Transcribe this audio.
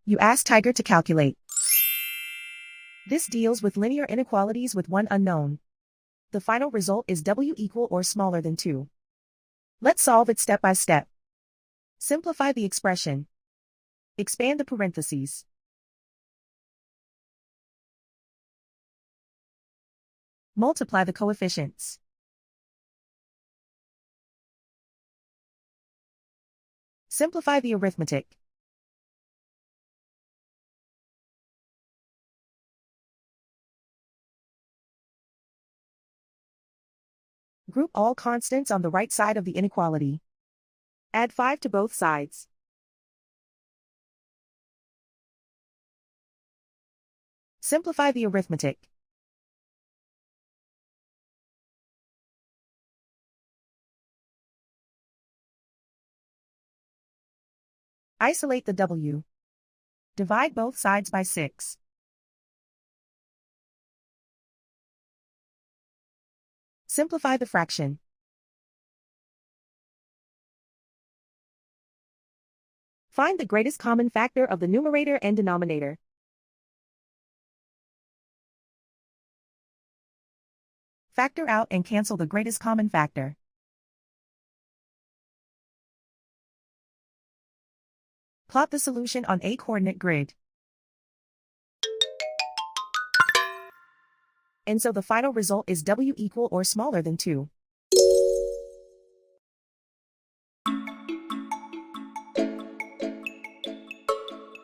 You ask Tiger to calculate. This deals with linear inequalities with one unknown. The final result is w equal or smaller than 2. Let's solve it step by step. Simplify the expression. Expand the parentheses. Multiply the coefficients. Simplify the arithmetic. Group all constants on the right side of the inequality. Add 5 to both sides. Simplify the arithmetic. Isolate the w. Divide both sides by 6. Simplify the fraction. Find the greatest common factor of the numerator and denominator. Factor out and cancel the greatest common factor. Plot the solution on a coordinate grid. And so the final result is w equal or smaller than 2.